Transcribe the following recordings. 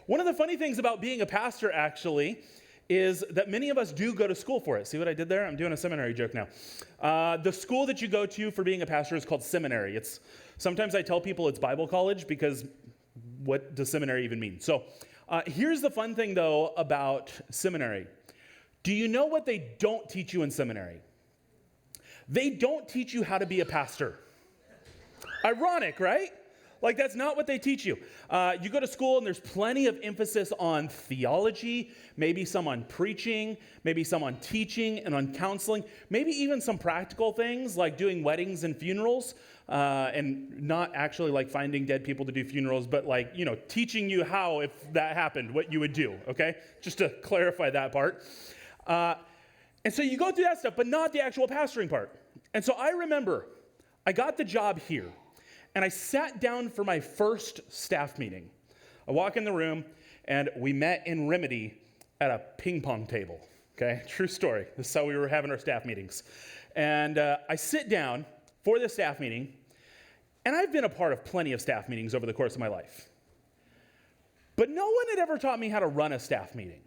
One of the funny things about being a pastor, actually, is that many of us do go to school for it. See what I did there? I'm doing a seminary joke now. The school that you go to for being a pastor is called seminary. Sometimes I tell people it's Bible college because what does seminary even mean? So here's the fun thing, though, about seminary. Do you know what they don't teach you in seminary? They don't teach you how to be a pastor. Ironic, right? Like, that's not what they teach you. You go to school and there's plenty of emphasis on theology, maybe some on preaching, maybe some on teaching and on counseling, maybe even some practical things like doing weddings and funerals, and not actually like finding dead people to do funerals, but like, teaching you how, if that happened, what you would do, okay? Just to clarify that part. And so you go through that stuff, but not the actual pastoring part. And so I remember I got the job here. And I sat down for my first staff meeting. I walk in the room, and we met in Remedy at a ping pong table, okay? True story. This is how we were having our staff meetings. And I sit down for the staff meeting, and I've been a part of plenty of staff meetings over the course of my life. But no one had ever taught me how to run a staff meeting.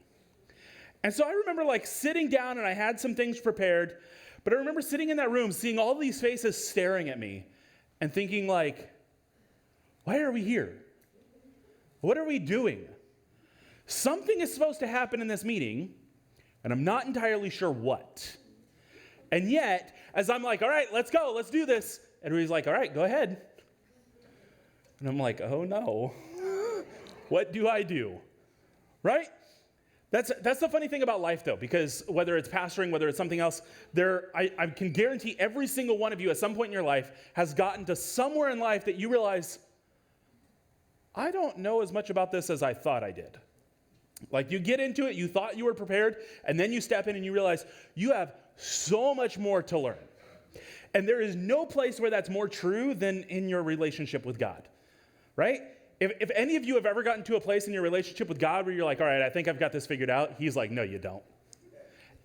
And so I remember sitting down, and I had some things prepared, but I remember sitting in that room, seeing all these faces staring at me, and thinking why are we here? What are we doing? Something is supposed to happen in this meeting, and I'm not entirely sure what. And yet, as I'm all right, let's go, let's do this, everybody's all right, go ahead. And I'm oh no, what do I do? Right? That's the funny thing about life, though, because whether it's pastoring, whether it's something else, I can guarantee every single one of you at some point in your life has gotten to somewhere in life that you realize, I don't know as much about this as I thought I did. You get into it, you thought you were prepared, and then you step in and you realize you have so much more to learn. And there is no place where that's more true than in your relationship with God, right? If any of you have ever gotten to a place in your relationship with God where you're all right, I think I've got this figured out, he's no, you don't.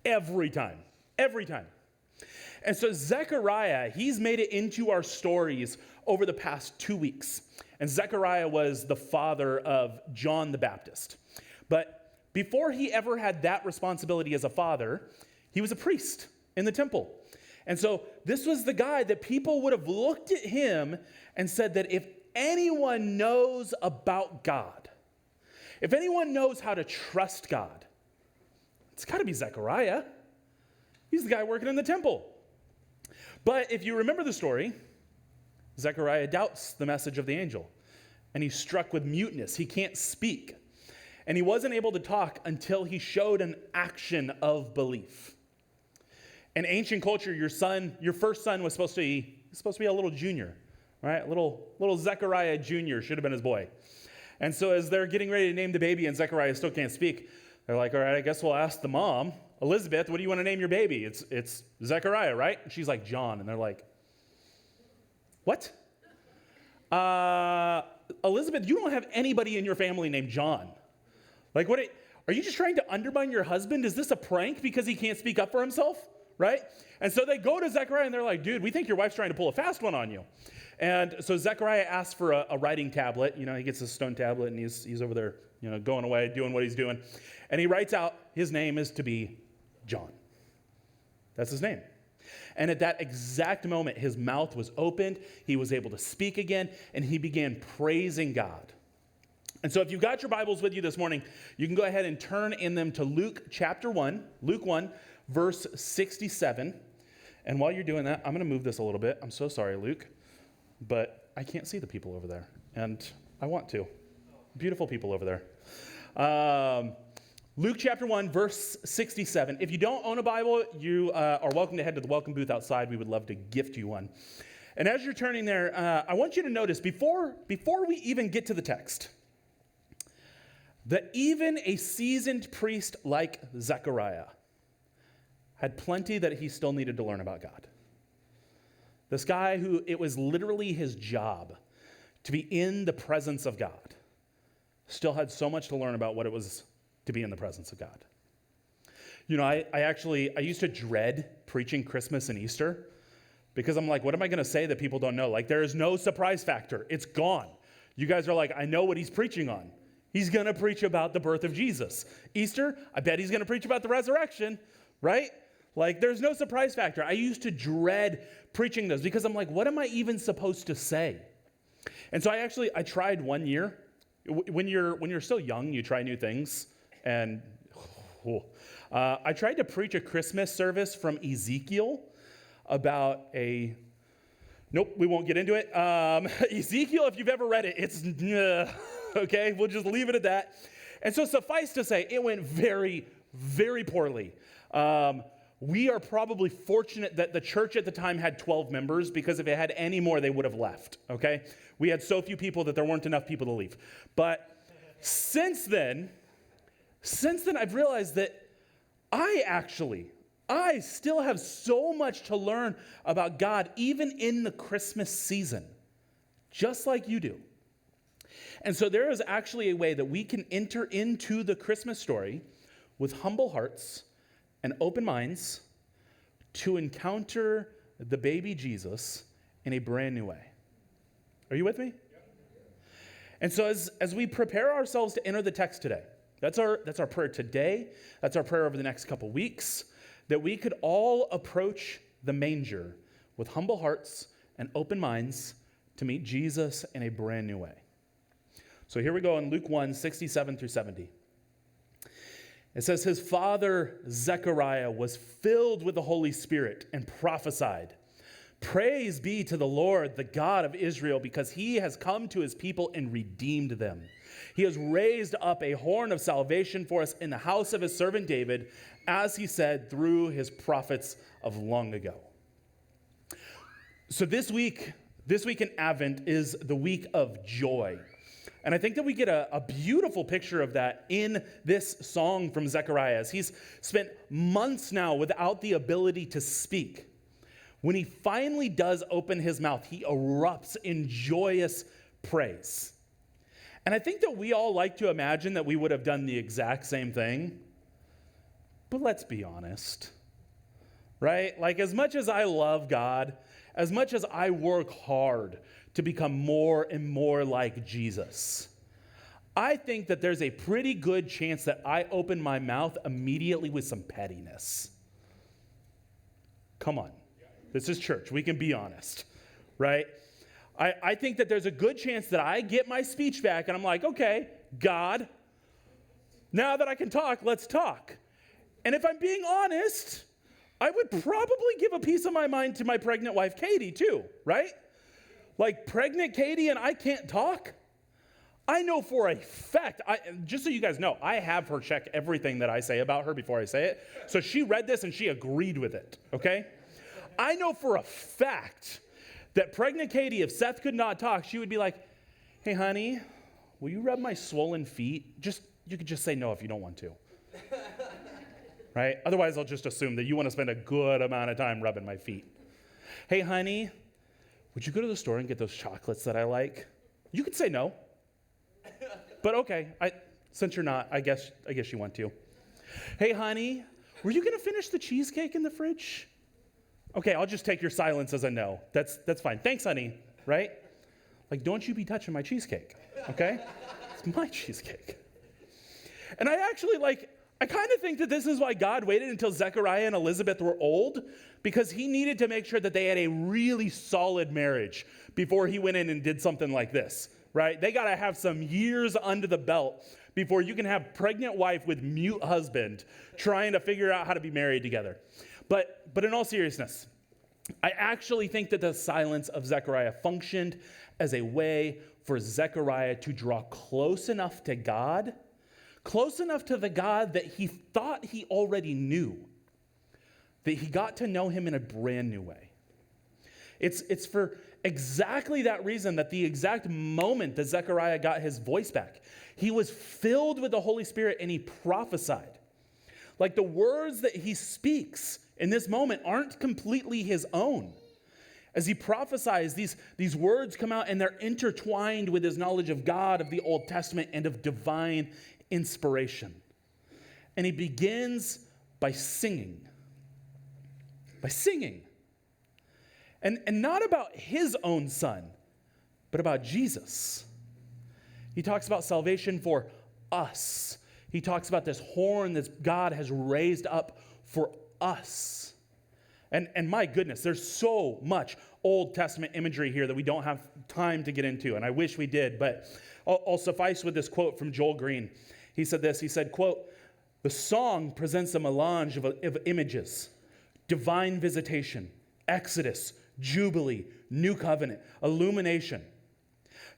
Every time. And so Zechariah, he's made it into our stories over the past 2 weeks. And Zechariah was the father of John the Baptist. But before he ever had that responsibility as a father, he was a priest in the temple. And so this was the guy that people would have looked at him and said that if anyone knows about God, if anyone knows how to trust God, it's got to be Zechariah. He's the guy working in the temple. But if you remember the story, Zechariah doubts the message of the angel, and he's struck with muteness. He can't speak, and he wasn't able to talk until he showed an action of belief. In ancient culture, your first son was supposed to be a little junior. Right, little Zechariah Jr. should have been his boy. And so as they're getting ready to name the baby and Zechariah still can't speak, they're all right, I guess we'll ask the mom, Elizabeth, what do you want to name your baby? It's Zechariah, right? And she's John. And they're what? Elizabeth, you don't have anybody in your family named John. What? Are you just trying to undermine your husband? Is this a prank because he can't speak up for himself? Right? And so they go to Zechariah and they're dude, we think your wife's trying to pull a fast one on you. And so Zechariah asks for a writing tablet. He gets a stone tablet and he's over there, going away, doing what he's doing. And he writes out his name is to be John. That's his name. And at that exact moment, his mouth was opened. He was able to speak again, and he began praising God. And so if you've got your Bibles with you this morning, you can go ahead and turn in them to Luke 1, verse 67. And while you're doing that, I'm going to move this a little bit. I'm so sorry, Luke. But I can't see the people over there, and I want to. Beautiful people over there. Luke chapter 1, verse 67. If you don't own a Bible, you are welcome to head to the welcome booth outside. We would love to gift you one. And as you're turning there, I want you to notice, before we even get to the text, that even a seasoned priest like Zechariah had plenty that he still needed to learn about God. This guy who it was literally his job to be in the presence of God still had so much to learn about what it was to be in the presence of God. I used to dread preaching Christmas and Easter because I'm what am I going to say that people don't know? There is no surprise factor. It's gone. You guys are I know what he's preaching on. He's going to preach about the birth of Jesus. Easter, I bet he's going to preach about the resurrection, right? Like, there's no surprise factor. I used to dread preaching those because I'm like, what am I even supposed to say? And so I tried one year. When you're still young, you try new things. And I tried to preach a Christmas service from Ezekiel about nope, we won't get into it. Ezekiel, if you've ever read it, it's, okay, we'll just leave it at that. And so suffice to say, it went very, very poorly. We are probably fortunate that the church at the time had 12 members, because if it had any more, they would have left, okay? We had so few people that there weren't enough people to leave. But since then, I've realized that I still have so much to learn about God, even in the Christmas season, just like you do. And so there is actually a way that we can enter into the Christmas story with humble hearts and open minds to encounter the baby Jesus in a brand new way. Are you with me? And so as we prepare ourselves to enter the text today, that's our prayer today, that's our prayer over the next couple weeks, that we could all approach the manger with humble hearts and open minds to meet Jesus in a brand new way. So here we go in Luke 1, 67 through 70. It says, his father Zechariah was filled with the Holy Spirit and prophesied, praise be to the Lord, the God of Israel, because he has come to his people and redeemed them. He has raised up a horn of salvation for us in the house of his servant David, as he said through his prophets of long ago. So this week in Advent is the week of joy. And I think that we get a beautiful picture of that in this song from Zechariah, as he's spent months now without the ability to speak. When he finally does open his mouth, he erupts in joyous praise. And I think that we all like to imagine that we would have done the exact same thing. But let's be honest, right? Like, as much as I love God, as much as I work hard to become more and more like Jesus, I think that there's a pretty good chance that I open my mouth immediately with some pettiness. Come on. This is church. We can be honest, right? I think that there's a good chance that I get my speech back and I'm like, okay, God, now that I can talk, let's talk. And if I'm being honest, I would probably give a piece of my mind to my pregnant wife, Katie, too, right? Like, pregnant Katie and I can't talk. I know for a fact, just so you guys know, I have her check everything that I say about her before I say it. So she read this and she agreed with it, okay? I know for a fact that pregnant Katie, if Seth could not talk, she would be like, hey, honey, will you rub my swollen feet? You could just say no if you don't want to. Right? Otherwise, I'll just assume that you want to spend a good amount of time rubbing my feet. Hey, honey, would you go to the store and get those chocolates that I like? You could say no. But okay, since you're not, I guess you want to. Hey, honey, were you going to finish the cheesecake in the fridge? Okay, I'll just take your silence as a no. That's fine. Thanks, honey, right? Like, don't you be touching my cheesecake, okay? It's my cheesecake. And I kind of think that this is why God waited until Zechariah and Elizabeth were old, because he needed to make sure that they had a really solid marriage before he went in and did something like this, right? They got to have some years under the belt before you can have pregnant wife with mute husband trying to figure out how to be married together. But in all seriousness, I actually think that the silence of Zechariah functioned as a way for Zechariah to draw close enough to God, close enough to the God that he thought he already knew, that he got to know him in a brand new way. It's for exactly that reason that the exact moment that Zechariah got his voice back, he was filled with the Holy Spirit and he prophesied. Like, the words that he speaks in this moment aren't completely his own. As he prophesies, these words come out and they're intertwined with his knowledge of God, of the Old Testament, and of divine inspiration. And he begins by singing. And not about his own son, but about Jesus. He talks about salvation for us. He talks about this horn that God has raised up for us. And my goodness, there's so much Old Testament imagery here that we don't have time to get into, and I wish we did, but I'll suffice with this quote from Joel Green. He said this, he said, quote, "The song presents a melange of images, divine visitation, Exodus, Jubilee, New Covenant, illumination,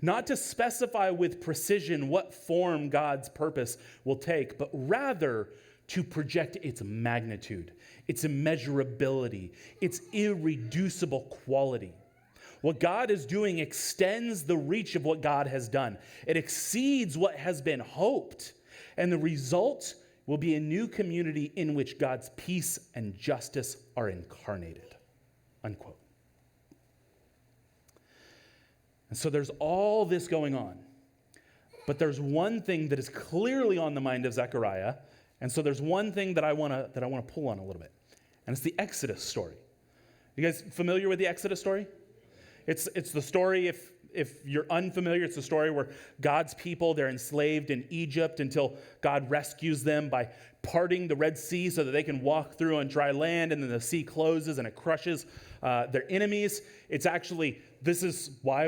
not to specify with precision what form God's purpose will take, but rather to project its magnitude, its immeasurability, its irreducible quality. What God is doing extends the reach of what God has done. It exceeds what has been hoped, and the result will be a new community in which God's peace and justice are incarnated." Unquote. And so there's all this going on. But there's one thing that is clearly on the mind of Zechariah. And so there's one thing that I want to pull on a little bit. And it's the Exodus story. You guys familiar with the Exodus story? It's the story, if you're unfamiliar, it's the story where God's people, they're enslaved in Egypt until God rescues them by parting the Red Sea so that they can walk through on dry land, and then the sea closes and it crushes their enemies. It's actually, this is why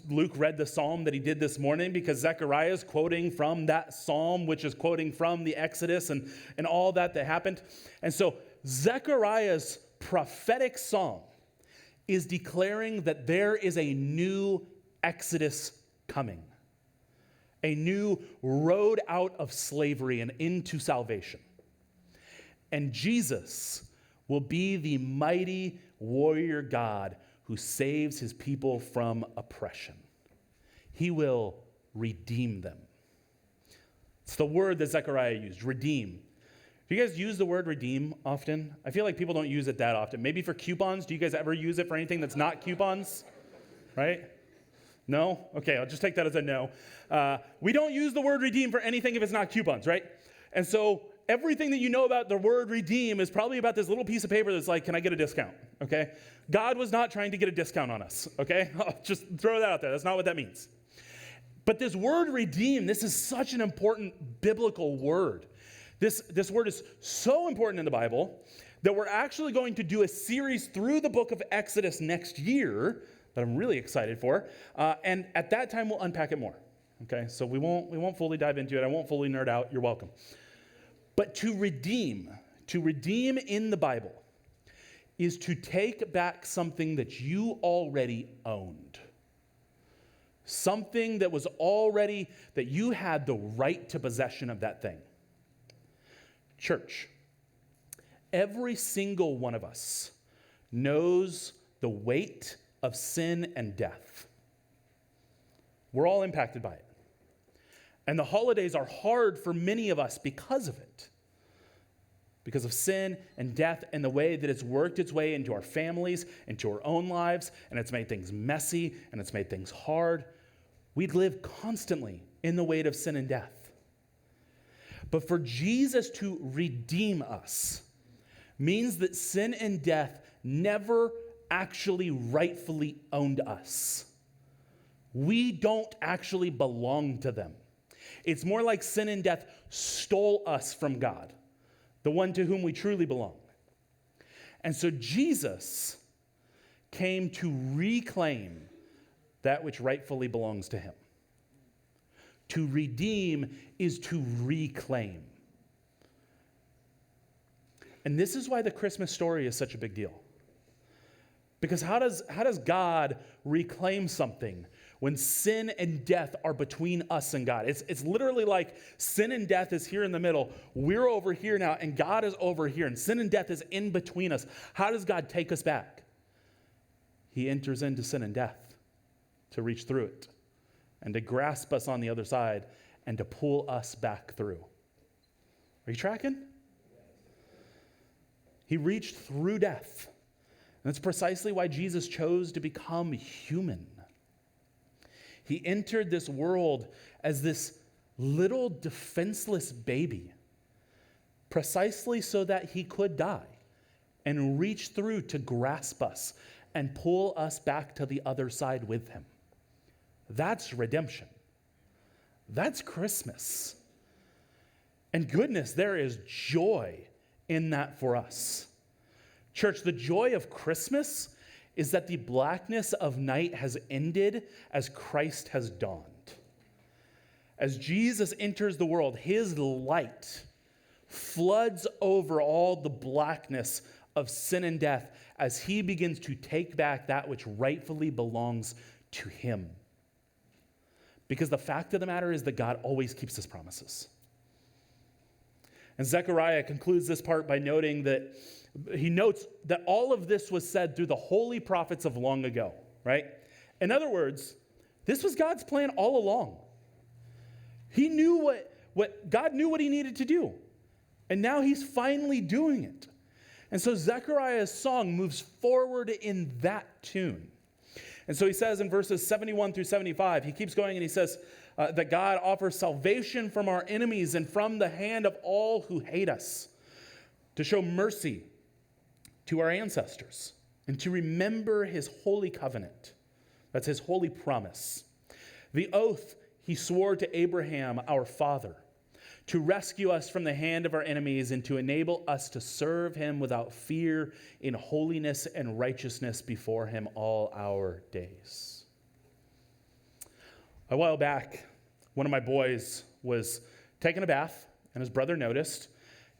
Luke read the psalm that he did this morning, because Zechariah is quoting from that psalm, which is quoting from the Exodus and all that happened. And so Zechariah's prophetic psalm is declaring that there is a new Exodus coming, a new road out of slavery and into salvation. And Jesus will be the mighty warrior God who saves his people from oppression. He will redeem them. It's the word that Zechariah used, redeem. Do you guys use the word redeem often? I feel like people don't use it that often. Maybe for coupons. Do you guys ever use it for anything that's not coupons? Right? No? Okay, I'll just take that as a no. We don't use the word redeem for anything if it's not coupons, right? And so everything that you know about the word redeem is probably about this little piece of paper that's like, can I get a discount? Okay? God was not trying to get a discount on us, okay? I'll just throw that out there. That's not what that means. But this word redeem, this is such an important biblical word. This word is so important in the Bible that we're actually going to do a series through the book of Exodus next year that I'm really excited for. And at that time, we'll unpack it more. Okay, so we won't fully dive into it. I won't fully nerd out. You're welcome. But to redeem in the Bible is to take back something that you already owned. Something that was already, that you had the right to possession of that thing. Church, every single one of us knows the weight of sin and death. We're all impacted by it. And the holidays are hard for many of us because of it. Because of sin and death and the way that it's worked its way into our families, into our own lives, and it's made things messy and it's made things hard. We live constantly in the weight of sin and death. But for Jesus to redeem us means that sin and death never actually rightfully owned us. We don't actually belong to them. It's more like sin and death stole us from God, the one to whom we truly belong. And so Jesus came to reclaim that which rightfully belongs to him. To redeem is to reclaim. And this is why the Christmas story is such a big deal. Because how does God reclaim something when sin and death are between us and God? It's literally like sin and death is here in the middle. We're over here now, and God is over here, and sin and death is in between us. How does God take us back? He enters into sin and death to reach through it and to grasp us on the other side and to pull us back through. Are you tracking? He reached through death. And that's precisely why Jesus chose to become human. He entered this world as this little defenseless baby, precisely so that he could die and reach through to grasp us and pull us back to the other side with him. That's redemption. That's Christmas. And goodness, there is joy in that for us. Church, the joy of Christmas is that the blackness of night has ended as Christ has dawned. As Jesus enters the world, his light floods over all the blackness of sin and death as he begins to take back that which rightfully belongs to him. Because the fact of the matter is that God always keeps his promises. And Zechariah concludes this part by noting that he notes that all of this was said through the holy prophets of long ago, right? In other words, this was God's plan all along. He knew God knew what he needed to do. And now he's finally doing it. And so Zechariah's song moves forward in that tune. And so he says in verses 71 through 75, he keeps going and he says that God offers salvation from our enemies and from the hand of all who hate us, to show mercy to our ancestors and to remember his holy covenant. That's his holy promise. The oath he swore to Abraham, our father, to rescue us from the hand of our enemies and to enable us to serve him without fear in holiness and righteousness before him all our days. A while back, one of my boys was taking a bath, and his brother noticed.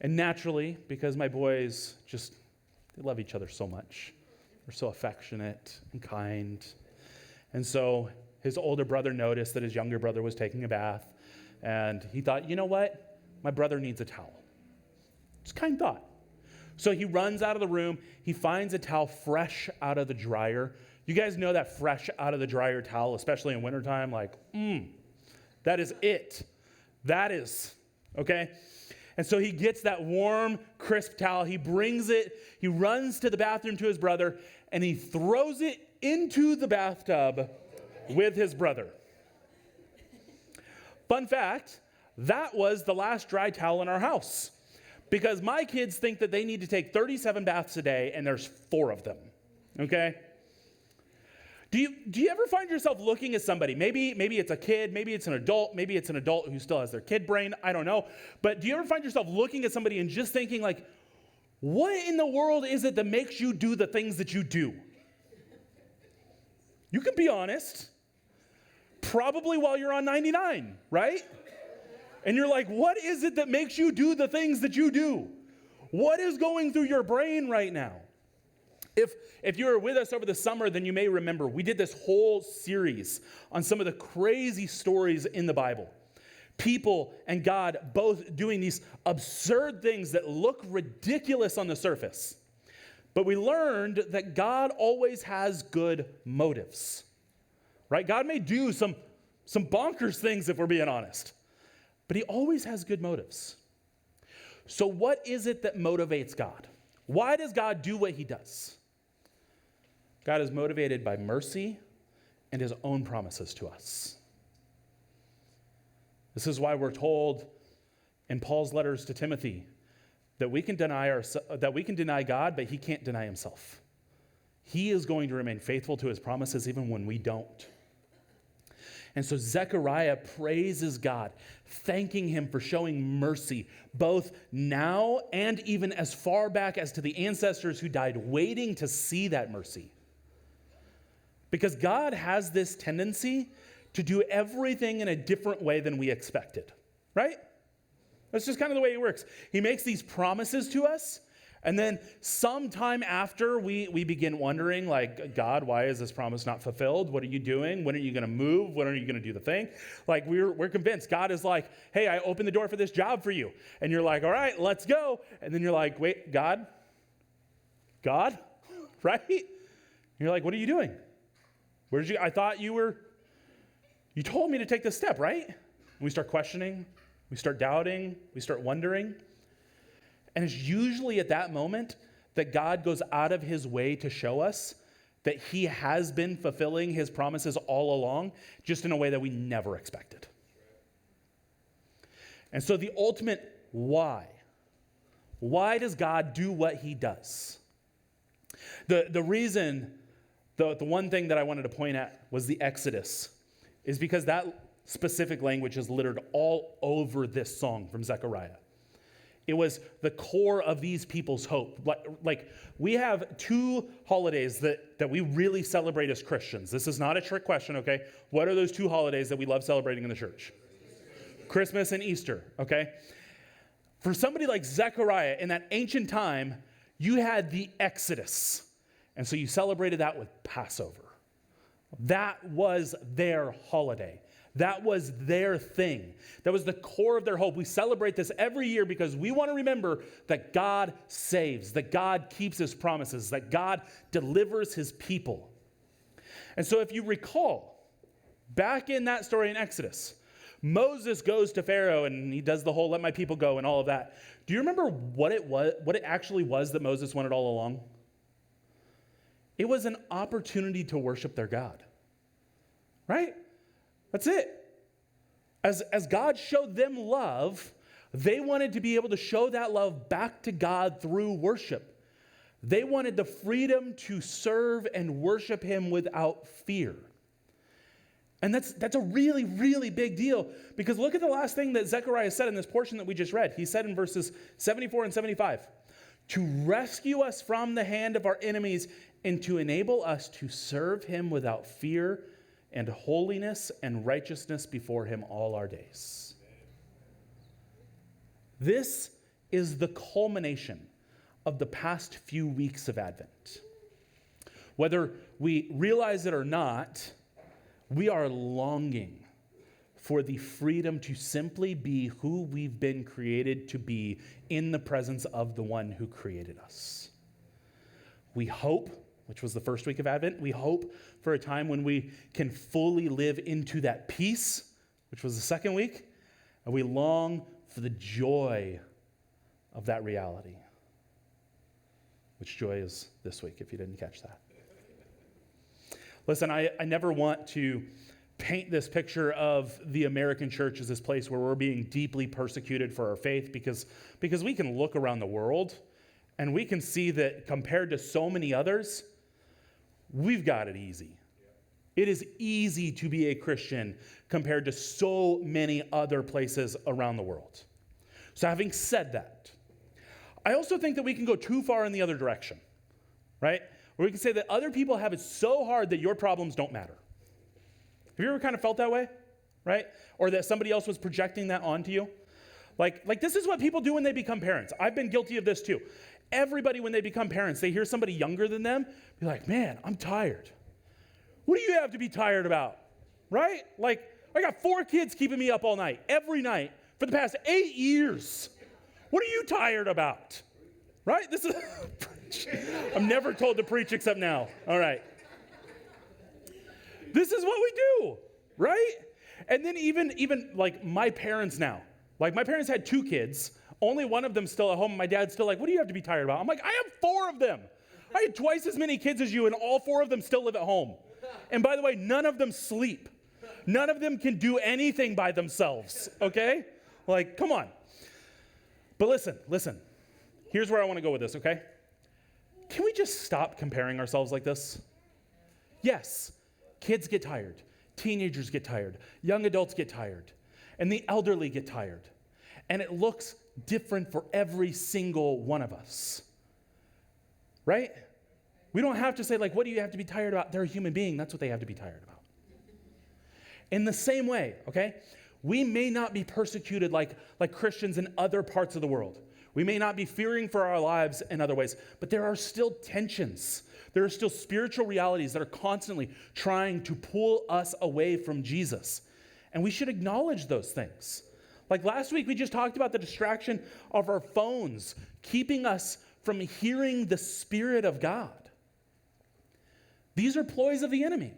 And naturally, because my boys they love each other so much. They're so affectionate and kind. And so his older brother noticed that his younger brother was taking a bath. And he thought, you know what? My brother needs a towel. Just kind thought. So he runs out of the room. He finds a towel fresh out of the dryer. You guys know that fresh out of the dryer towel, especially in wintertime, that is it. That is, okay? And so he gets that warm, crisp towel. He brings it. He runs to the bathroom to his brother, and he throws it into the bathtub with his brother. Fun fact, that was the last dry towel in our house, because my kids think that they need to take 37 baths a day, and there's 4 of them, okay? Do you ever find yourself looking at somebody? Maybe it's a kid, maybe it's an adult who still has their kid brain, I don't know. But do you ever find yourself looking at somebody and just thinking what in the world is it that makes you do the things that you do? You can be honest. Probably while you're on 99, right? And you're like, what is it that makes you do the things that you do? What is going through your brain right now? If you were with us over the summer, then you may remember we did this whole series on some of the crazy stories in the Bible. People and God both doing these absurd things that look ridiculous on the surface. But we learned that God always has good motives, right? God may do some bonkers things if we're being honest, but he always has good motives. So what is it that motivates God? Why does God do what he does? God is motivated by mercy and his own promises to us. This is why we're told in Paul's letters to Timothy that we can deny God, but he can't deny himself. He is going to remain faithful to his promises even when we don't. And so Zechariah praises God, thanking him for showing mercy, both now and even as far back as to the ancestors who died waiting to see that mercy. Because God has this tendency to do everything in a different way than we expected, right? That's just kind of the way he works. He makes these promises to us, and then sometime after we begin wondering, God, why is this promise not fulfilled? What are you doing? When are you going to move? When are you going to do the thing? We're convinced. God is like, hey, I opened the door for this job for you. And you're like, all right, let's go. And then you're like, wait, God? Right? And you're like, what are you doing? I thought you told me to take this step, right? And we start questioning, we start doubting, we start wondering. And it's usually at that moment that God goes out of his way to show us that he has been fulfilling his promises all along, just in a way that we never expected. And so the ultimate why does God do what he does? The reason, the one thing that I wanted to point at was the Exodus, is because that specific language is littered all over this song from Zechariah. It was the core of these people's hope. Like we have two holidays that we really celebrate as Christians. This is not a trick question, okay? What are those two holidays that we love celebrating in the church? Christmas and Easter, okay? For somebody like Zechariah in that ancient time, you had the Exodus. And so you celebrated that with Passover. That was their holiday. That was their thing. That was the core of their hope. We celebrate this every year because we want to remember that God saves, that God keeps his promises, that God delivers his people. And so if you recall, back in that story in Exodus, Moses goes to Pharaoh and he does the whole let my people go and all of that. Do you remember what it actually was that Moses wanted all along? It was an opportunity to worship their God. Right? That's it. As God showed them love, they wanted to be able to show that love back to God through worship. They wanted the freedom to serve and worship him without fear. And that's a really, really big deal, because look at the last thing that Zechariah said in this portion that we just read. He said in verses 74 and 75, to rescue us from the hand of our enemies and to enable us to serve him without fear and holiness and righteousness before him all our days. This is the culmination of the past few weeks of Advent. Whether we realize it or not, we are longing for the freedom to simply be who we've been created to be in the presence of the one who created us. We hope, which was the first week of Advent, we hope for a time when we can fully live into that peace, which was the second week, and we long for the joy of that reality, which joy is this week, if you didn't catch that. Listen, I never want to paint this picture of the American church as this place where we're being deeply persecuted for our faith, because we can look around the world and we can see that compared to so many others, we've got it easy. It is easy to be a Christian compared to so many other places around the world. So having said that, I also think that we can go too far in the other direction, right? Where we can say that other people have it so hard that your problems don't matter. Have you ever kind of felt that way, right? Or that somebody else was projecting that onto you? Like this is what people do when they become parents. I've been guilty of this too. Everybody, when they become parents, they hear somebody younger than them be like, man, I'm tired. What do you have to be tired about, right? Like, I got 4 kids keeping me up all night, every night, for the past 8 years. What are you tired about, right? This is, I'm never told to preach except now, all right. This is what we do, right? And then even like my parents now, like my parents had 2 kids, only one of them still at home. My dad's still like, what do you have to be tired about? I'm like, I have 4 of them. I had twice as many kids as you, and all 4 of them still live at home. And by the way, none of them sleep. None of them can do anything by themselves, okay? Like, come on. But listen. Here's where I want to go with this, okay? Can we just stop comparing ourselves like this? Yes, kids get tired. Teenagers get tired. Young adults get tired. And the elderly get tired. And it looks different for every single one of us. Right? We don't have to say, like, what do you have to be tired about? They're a human being. That's what they have to be tired about. In the same way, okay, we may not be persecuted like Christians in other parts of the world. We may not be fearing for our lives in other ways, but there are still tensions. There are still spiritual realities that are constantly trying to pull us away from Jesus. And we should acknowledge those things. Like last week, we just talked about the distraction of our phones, keeping us from hearing the Spirit of God. These are ploys of the enemy.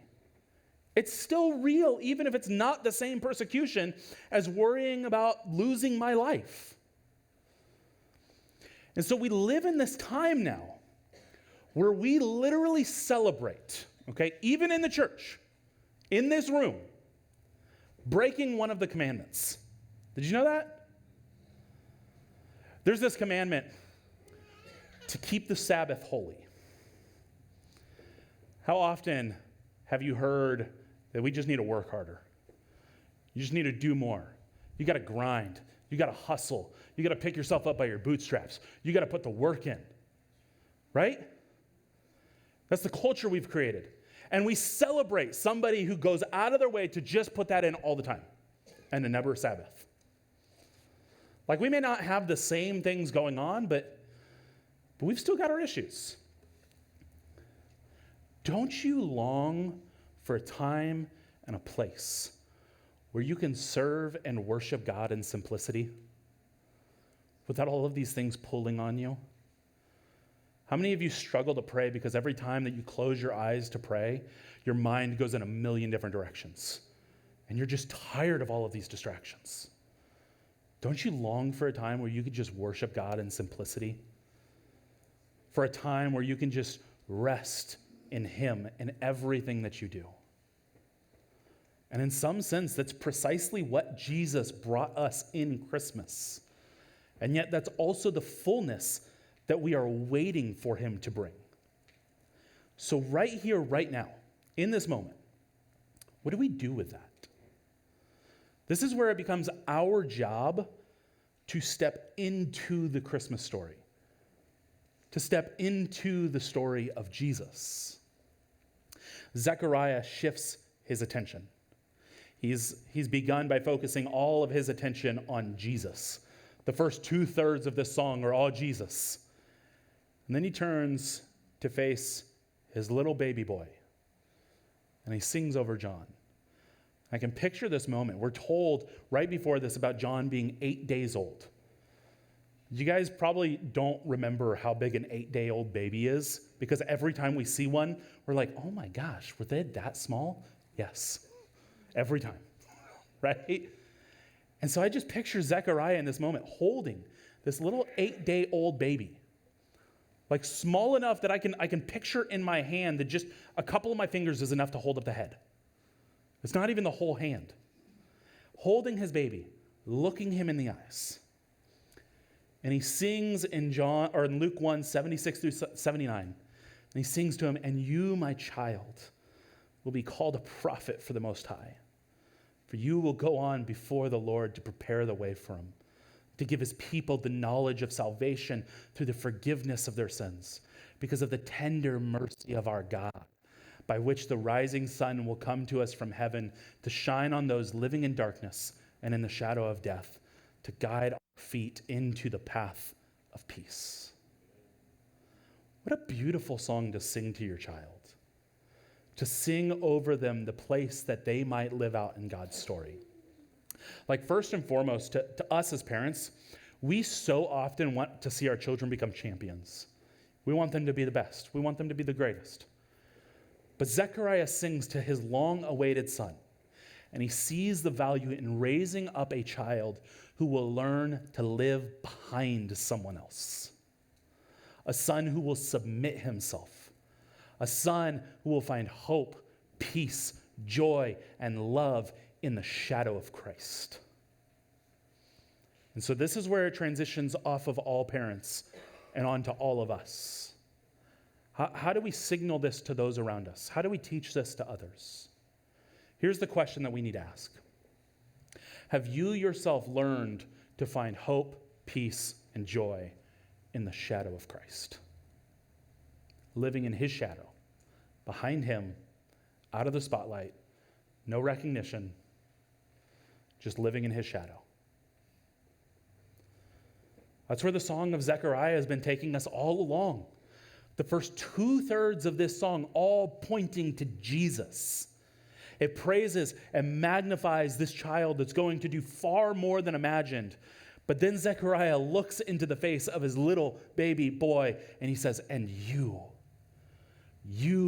It's still real, even if it's not the same persecution as worrying about losing my life. And so we live in this time now where we literally celebrate, okay, even in the church, in this room, breaking one of the commandments. Did you know that? There's this commandment to keep the Sabbath holy. How often have you heard that we just need to work harder? You just need to do more. You got to grind. You got to hustle. You got to pick yourself up by your bootstraps. You got to put the work in, right? That's the culture we've created. And we celebrate somebody who goes out of their way to just put that in all the time and to never Sabbath. Like, we may not have the same things going on, but we've still got our issues. Don't you long for a time and a place where you can serve and worship God in simplicity without all of these things pulling on you? How many of you struggle to pray because every time that you close your eyes to pray, your mind goes in a million different directions, and you're just tired of all of these distractions? Don't you long for a time where you could just worship God in simplicity? For a time where you can just rest in Him in everything that you do? And in some sense, that's precisely what Jesus brought us in Christmas. And yet that's also the fullness that we are waiting for Him to bring. So right here, right now, in this moment, what do we do with that? This is where it becomes our job to step into the Christmas story, to step into the story of Jesus. Zechariah shifts his attention. He's begun by focusing all of his attention on Jesus. The first 2/3 of this song are all Jesus. And then he turns to face his little baby boy, and he sings over John. I can picture this moment. We're told right before this about John being 8 days old. You guys probably don't remember how big an 8-day-old baby is, because every time we see one, we're like, oh my gosh, were they that small? Yes, every time, right? And so I just picture Zechariah in this moment holding this little 8-day-old baby, like small enough that I can picture in my hand that just a couple of my fingers is enough to hold up the head. It's not even the whole hand. Holding his baby, looking him in the eyes. And he sings in Luke 1, 76 through 79. And he sings to him, "And you, my child, will be called a prophet for the Most High. For you will go on before the Lord to prepare the way for him, to give his people the knowledge of salvation through the forgiveness of their sins, because of the tender mercy of our God, by which the rising sun will come to us from heaven to shine on those living in darkness and in the shadow of death, to guide our feet into the path of peace." What a beautiful song to sing to your child, to sing over them the place that they might live out in God's story. Like, first and foremost, to us as parents, we so often want to see our children become champions. We want them to be the best. We want them to be the greatest. But Zechariah sings to his long-awaited son, and he sees the value in raising up a child who will learn to live behind someone else. A son who will submit himself. A son who will find hope, peace, joy, and love in the shadow of Christ. And so this is where it transitions off of all parents and onto all of us. How do we signal this to those around us? How do we teach this to others? Here's the question that we need to ask. Have you yourself learned to find hope, peace, and joy in the shadow of Christ? Living in his shadow, behind him, out of the spotlight, no recognition, just living in his shadow. That's where the song of Zechariah has been taking us all along. The first 2/3 of this song all pointing to Jesus. It praises and magnifies this child that's going to do far more than imagined. But then Zechariah looks into the face of his little baby boy and he says, "And you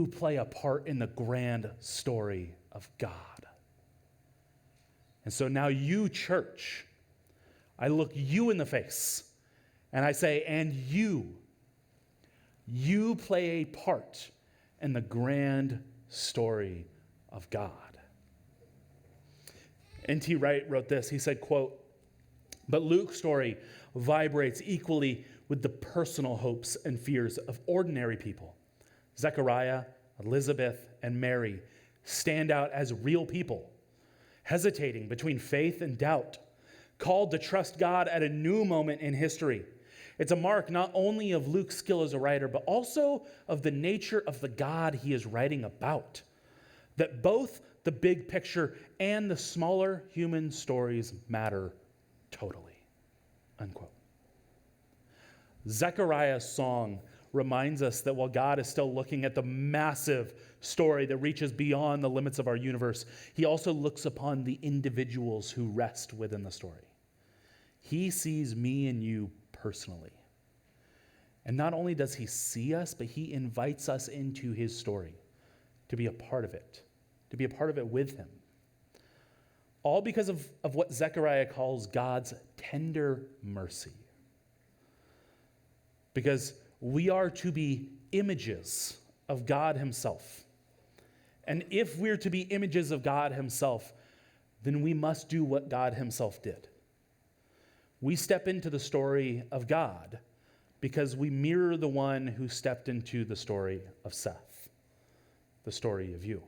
play a part in the grand story of God." And so now you, church, I look you in the face and I say, "And you play a part in the grand story of God." N.T. Wright wrote this. He said, quote, "But Luke's story vibrates equally with the personal hopes and fears of ordinary people. Zechariah, Elizabeth, and Mary stand out as real people, hesitating between faith and doubt, called to trust God at a new moment in history. It's a mark not only of Luke's skill as a writer, but also of the nature of the God he is writing about. That both the big picture and the smaller human stories matter totally. Unquote. Zechariah's song reminds us that while God is still looking at the massive story that reaches beyond the limits of our universe, he also looks upon the individuals who rest within the story. He sees me and you personally. And not only does he see us, but he invites us into his story to be a part of it, with him. All because of what Zechariah calls God's tender mercy. Because we are to be images of God himself. And if we're to be images of God himself, then we must do what God himself did. We step into the story of God because we mirror the one who stepped into the story of Seth, the story of you.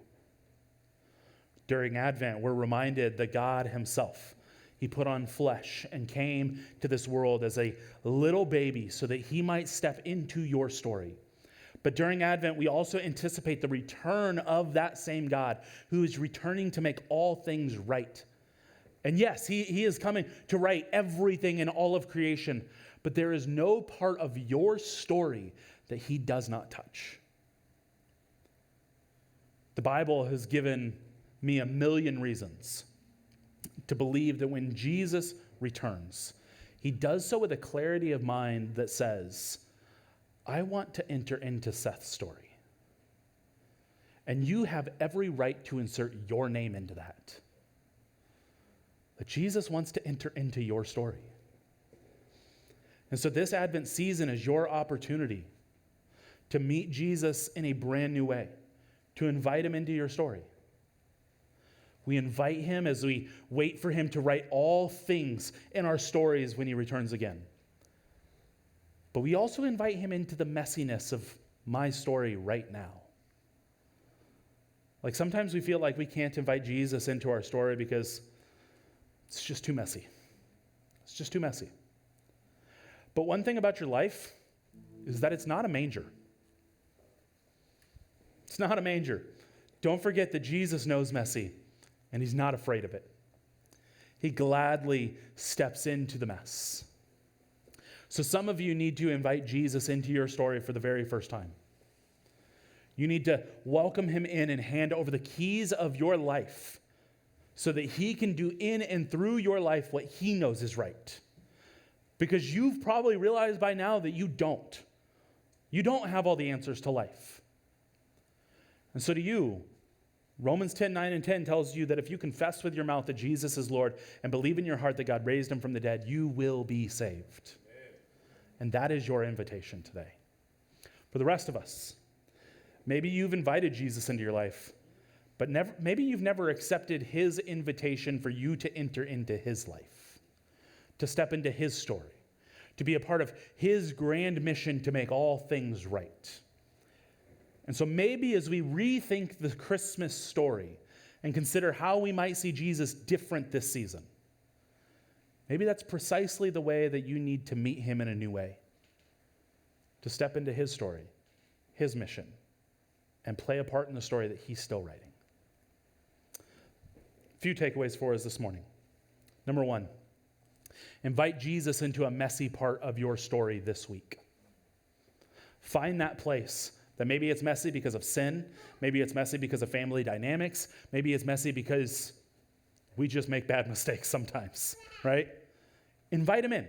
During Advent, we're reminded that God himself, he put on flesh and came to this world as a little baby so that he might step into your story. But during Advent, we also anticipate the return of that same God who is returning to make all things right. And yes, he is coming to right everything in all of creation, but there is no part of your story that he does not touch. The Bible has given me a million reasons to believe that when Jesus returns, he does so with a clarity of mind that says, I want to enter into Seth's story. And you have every right to insert your name into that. But Jesus wants to enter into your story. And so this Advent season is your opportunity to meet Jesus in a brand new way, to invite him into your story. We invite him as we wait for him to write all things in our stories when he returns again. But we also invite him into the messiness of my story right now. Like sometimes we feel like we can't invite Jesus into our story because it's just too messy. It's just too messy. But one thing about your life is that it's not a manger. It's not a manger. Don't forget that Jesus knows messy. And he's not afraid of it. He gladly steps into the mess. So some of you need to invite Jesus into your story for the very first time. You need to welcome him in and hand over the keys of your life so that he can do in and through your life what he knows is right. Because you've probably realized by now that you don't. You don't have all the answers to life. And so do you. Romans 10:9 and 10 tells you that if you confess with your mouth that Jesus is Lord and believe in your heart that God raised him from the dead, you will be saved. Amen. And that is your invitation today. For the rest of us, maybe you've invited Jesus into your life, but maybe you've never accepted his invitation for you to enter into his life, to step into his story, to be a part of his grand mission to make all things right. And so maybe as we rethink the Christmas story and consider how we might see Jesus different this season, maybe that's precisely the way that you need to meet him in a new way, to step into his story, his mission, and play a part in the story that he's still writing. A few takeaways for us this morning. Number one, invite Jesus into a messy part of your story this week. Find that place. That maybe it's messy because of sin. Maybe it's messy because of family dynamics. Maybe it's messy because we just make bad mistakes sometimes, right? Invite him in.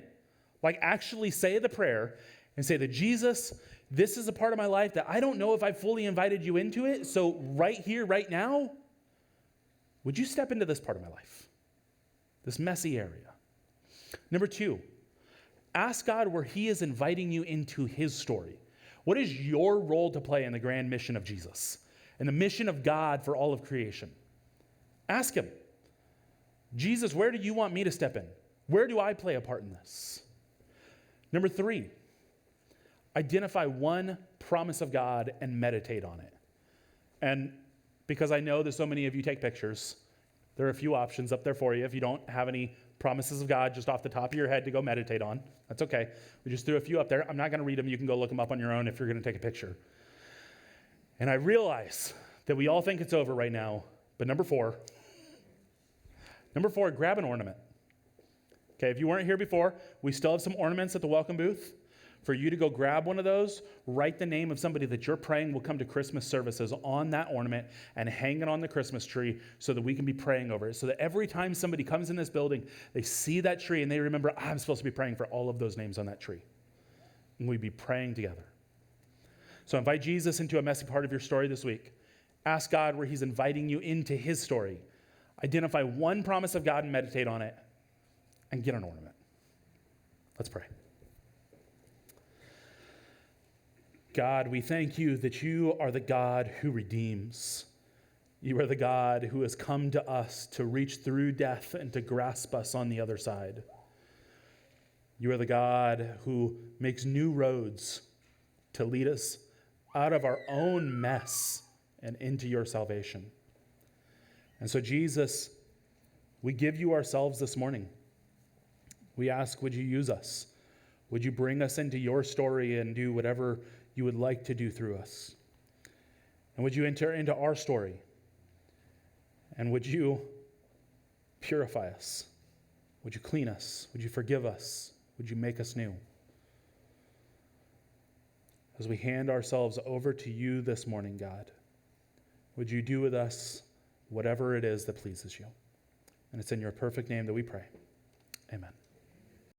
Like actually say the prayer and say that Jesus, this is a part of my life that I don't know if I fully invited you into it. So right here, right now, would you step into this part of my life? This messy area. Number two, ask God where he is inviting you into his story. What is your role to play in the grand mission of Jesus and the mission of God for all of creation? Ask him, Jesus, where do you want me to step in? Where do I play a part in this? Number three, identify one promise of God and meditate on it. And because I know that so many of you take pictures, There are a few options up there for you if you don't have any promises of God just off the top of your head to go meditate on. That's okay. We just threw a few up there. I'm not going to read them. You can go look them up on your own if you're going to take a picture. And I realize that we all think it's over right now, but number four, grab an ornament. Okay, if you weren't here before, we still have some ornaments at the welcome booth. For you to go grab one of those, write the name of somebody that you're praying will come to Christmas services on that ornament and hang it on the Christmas tree so that we can be praying over it. So that every time somebody comes in this building, they see that tree and they remember, I'm supposed to be praying for all of those names on that tree. And we'd be praying together. So invite Jesus into a messy part of your story this week. Ask God where he's inviting you into his story. Identify one promise of God and meditate on it. And get an ornament. Let's pray. God, we thank you that you are the God who redeems. You are the God who has come to us to reach through death and to grasp us on the other side. You are the God who makes new roads to lead us out of our own mess and into your salvation. And so, Jesus, we give you ourselves this morning. We ask, would you use us? Would you bring us into your story and do whatever you would like to do through us? And would you enter into our story? And would you purify us? Would you clean us? Would you forgive us? Would you make us new? As we hand ourselves over to you this morning, God, would you do with us whatever it is that pleases you? And it's in your perfect name that we pray. Amen.